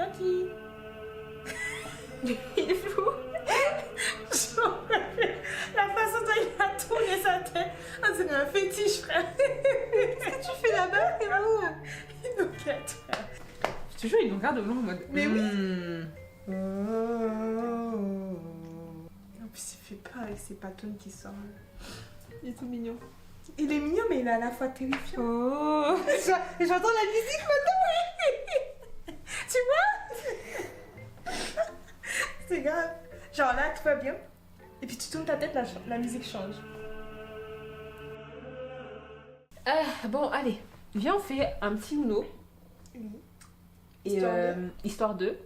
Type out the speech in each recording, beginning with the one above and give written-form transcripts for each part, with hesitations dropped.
Yanti. Il est fou. Genre, la façon dont il a tourné sa tête, c'est un fétiche, frère. Qu'est-ce que tu fais là-bas? Et là-haut? Il nous guette, frère. Je te jure, il nous regarde au loin en mode. Mais oui. En plus, il fait peur avec ses patounes qui sortent. Il est tout mignon. Il est mignon, mais il est à la fois terrifiant. Oh. J'entends la musique maintenant. Tu vois? C'est grave. Genre là, tout va bien. Et puis tu tournes ta tête, la musique change. Bon, allez. Viens, on fait un petit Uno. Oui. Et histoire de.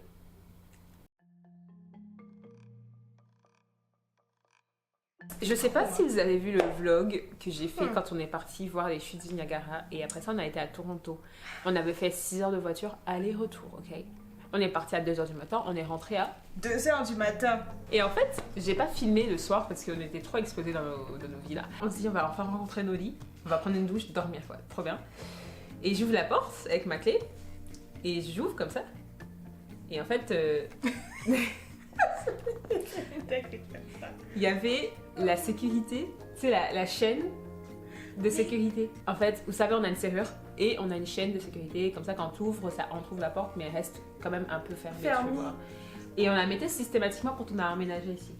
Je sais pas si vous avez vu le vlog que j'ai fait quand on est parti voir les chutes du Niagara et après ça on a été à Toronto. On avait fait 6 heures de voiture aller-retour, ok? On est parti à 2h du matin, on est rentré à 2h du matin. Et en fait, j'ai pas filmé le soir parce qu'on était trop exposés dans nos vies là. On se dit on va enfin rentrer nos lits, on va prendre une douche, dormir quoi, trop bien. Et j'ouvre la porte avec ma clé et j'ouvre comme ça. Et en fait, il y avait la sécurité, tu sais la chaîne de sécurité. En fait, vous savez, on a une serrure et on a une chaîne de sécurité. Comme ça, quand tu ouvres, ça entrouvre la porte, mais elle reste quand même un peu fermée. Tu vois. Et on la mettait systématiquement quand on a emménagé ici.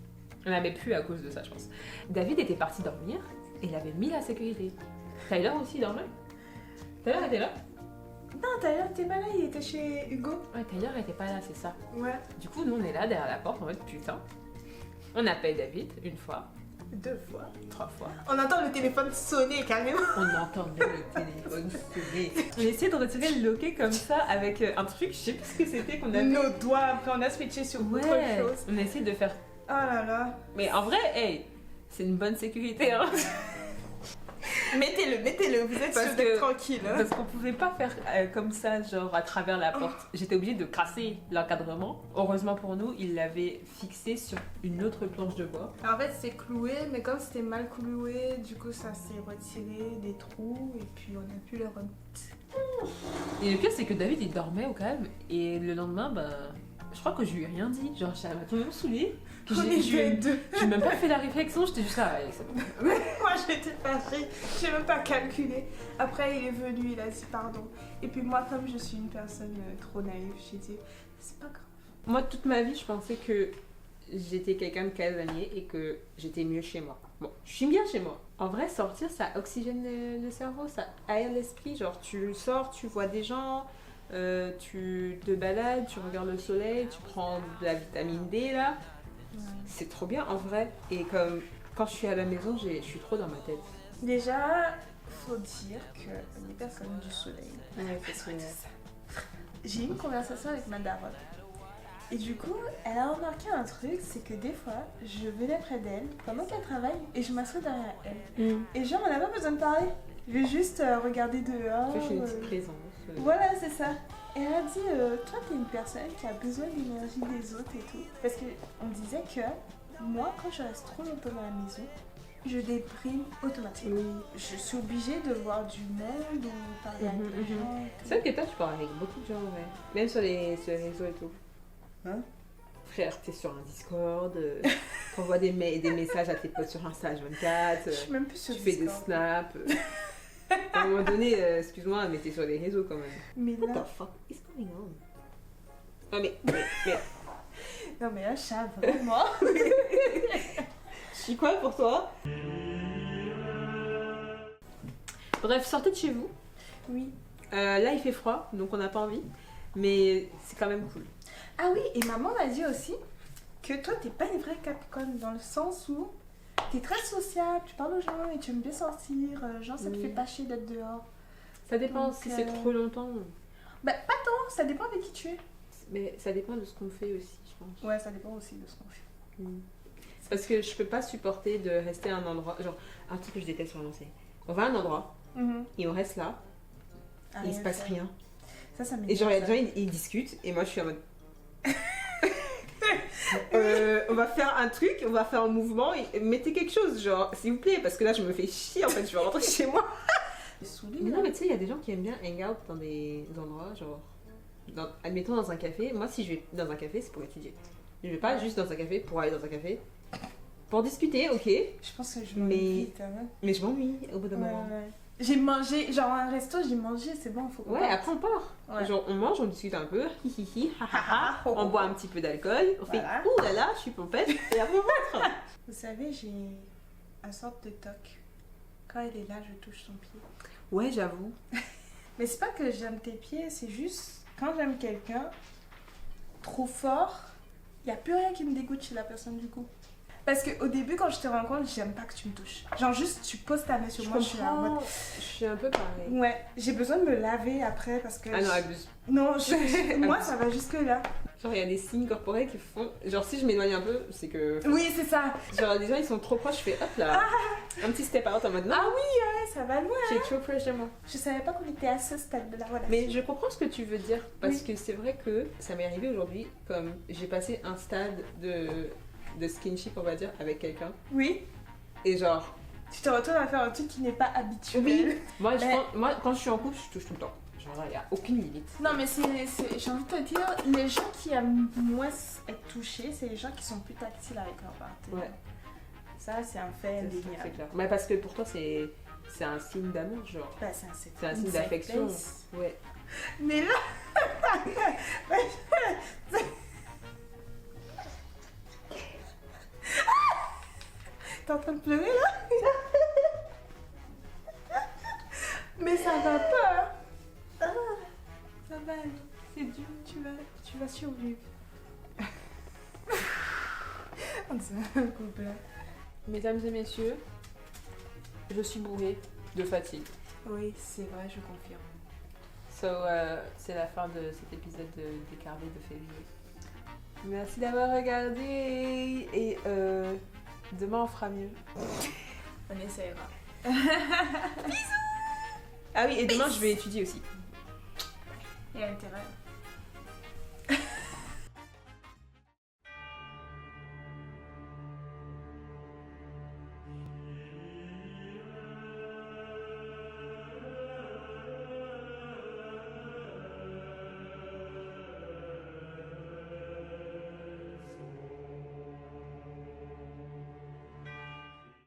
On la met plus à cause de ça, je pense. David était parti dormir et il avait mis la sécurité. Tyler aussi dormait. Tyler était là? Non, Tyler était pas là, il était chez Hugo. Ouais, Tyler était pas là, c'est ça. Ouais. Du coup, nous, on est là derrière la porte en mode putain. On appelle David une fois, 2 fois. 3 fois. On entend le téléphone sonner carrément. On entendait le téléphone sonner. On essayait de retirer le loquet comme ça avec un truc, je sais plus ce que c'était qu'on avait. Nos doigts, après on a switché sur autre chose. On a essayé de faire. Oh là là. Mais en vrai, hey, c'est une bonne sécurité, hein. Mettez-le, vous êtes Parce sûr que- d'être tranquille. Hein. Parce qu'on pouvait pas faire comme ça, genre à travers la porte. J'étais obligée de casser l'encadrement. Heureusement pour nous, il l'avait fixé sur une autre planche de bois. En fait, c'est cloué, mais comme c'était mal cloué, du coup, ça s'est retiré des trous et puis on a pu le remettre. Et le pire, c'est que David il dormait au calme. Et le lendemain, bah, je crois que je lui ai rien dit. Genre, ça m'a tellement saoulée. que On était deux. J'ai même pas fait la réflexion, j'étais juste là, allez, c'est bon. Moi, j'étais fâchée, j'ai même pas calculé. Après, il est venu, il a dit pardon. Et puis moi, comme je suis une personne trop naïve, j'ai dit, c'est pas grave. Moi, toute ma vie, je pensais que j'étais quelqu'un de casanier et que j'étais mieux chez moi. Bon, je suis bien chez moi. En vrai, sortir, ça oxygène le cerveau, ça aère l'esprit. Genre, tu sors, tu vois des gens, tu te balades, tu regardes le soleil, tu prends de la vitamine D, là. Ouais. C'est trop bien, en vrai. Et comme quand je suis à la maison, je suis trop dans ma tête. Déjà, faut dire que les personnes du soleil, j'ai eu une conversation avec ma daronne. Et du coup, elle a remarqué un truc, c'est que des fois, je venais près d'elle pendant qu'elle travaille et je m'assois derrière elle. Et genre, on n'a pas besoin de parler. Je vais juste regarder dehors. Je fais une petite présence. Voilà, c'est ça. Et elle a dit, toi, t'es une personne qui a besoin de l'énergie des autres et tout. Parce qu'on disait que moi, quand je reste trop longtemps dans la maison, je déprime automatiquement. Je suis obligée de voir du monde ou parler avec des gens. et tout. C'est vrai que toi, tu parles avec beaucoup de gens, ouais. Même sur les réseaux et tout. Hein? Frère, t'es sur un Discord, t'envoies des messages à tes potes sur Insta 24, Je suis même plus sur tu fais des Discord. snaps. À un moment donné, excuse-moi, mais t'es sur les réseaux quand même. Mais What là... the fuck is going on? Ah mais... Non mais là, chat, vraiment. Je suis quoi pour toi? Bref, sortez de chez vous. Oui. Là, il fait froid, donc on n'a pas envie. Mais c'est quand même cool. Ah oui, et maman m'a dit aussi que toi, t'es pas une vraie Capricorne dans le sens où t'es très sociable, tu parles aux gens et tu aimes bien sortir. Genre, ça te Oui. fait pas chier d'être dehors. Ça dépend Donc, si c'est trop longtemps. Bah, pas tant, ça dépend avec qui tu es. Mais ça dépend de ce qu'on fait aussi, je pense. Ouais, ça dépend aussi de ce qu'on fait. Parce que je peux pas supporter de rester à un endroit. Genre, un truc que je déteste vraiment, c'est. On va à un endroit et on reste là, et il se passe rien. Ça Et genre, il y a des gens, ils discutent, et moi je suis en mode. On va faire un truc, on va faire un mouvement, et mettez quelque chose, genre, s'il vous plaît, parce que là je me fais chier en fait, je vais rentrer chez moi. Saoulé, Mais là. non, mais tu sais, il y a des gens qui aiment bien hang out dans des endroits, genre. admettons dans un café, moi si je vais dans un café, c'est pour étudier. Je vais pas juste dans un café pour aller dans un café. Pour discuter, ok, Je pense que je m'ennuie vite, hein. mais je m'ennuie au bout d'un moment. Ouais. J'ai mangé, genre à un resto, j'ai mangé, c'est bon, faut qu'on Ouais, parte. après on part. Ouais. Genre on mange, on discute un peu, hihihi, hahaha, on boit un petit peu d'alcool, on Voilà. fait ouh là là, je suis pompette, et après on rentre. Vous savez, j'ai une sorte de toc. Quand elle est là, je touche son pied. Ouais, j'avoue. Mais c'est pas que j'aime tes pieds, c'est juste quand j'aime quelqu'un trop fort, il y a plus rien qui me dégoûte chez la personne du coup. Parce qu'au début, quand je te rencontre, j'aime pas que tu me touches. Genre juste, tu poses ta main sur moi, je suis là en mode... Je suis un peu pareil. Ouais, j'ai besoin de me laver après parce que... Ah non, abuse. Non, moi ça va jusque là. Genre il y a des signes corporels qui font... Genre si je m'éloigne un peu, c'est que... Oui, c'est ça. Genre les gens ils sont trop proches, je fais hop là. Un petit step out en mode non, Ah oui, ouais, ça va loin. j'ai trop proche de moi. Je savais pas qu'on était à ce stade de la relation. Mais je comprends ce que tu veux dire, parce Oui. que c'est vrai que ça m'est arrivé aujourd'hui, comme j'ai passé un stade de skinship, on va dire, avec quelqu'un. Oui, Et genre, tu te retrouves à faire un truc qui n'est pas habituel. oui, moi, Mais- moi quand je suis en couple, je touche tout le temps. Genre, il n'y a aucune limite. Non, mais j'ai envie de te dire, les gens qui aiment moins être touchés, c'est les gens qui sont plus tactiles avec leur partenaire. Ouais. Ça, c'est un fait C'est indéniable. clair. Mais parce que pour toi, c'est un signe d'amour, genre. Bah, c'est un safe- C'est un une signe safe d'affection. place. Ouais. Mais là... T'es en train de pleurer là? Mais ça va pas. Ça va aller. C'est dur. Tu vas survivre. On dirait un couple. Mesdames et messieurs, je suis bourrée de fatigue. Oui, c'est vrai, je confirme. So, c'est la fin de cet épisode des carnets de février. Merci d'avoir regardé et demain on fera mieux. On essaiera. Ah oui, et demain je vais étudier aussi. Il y a intérêt.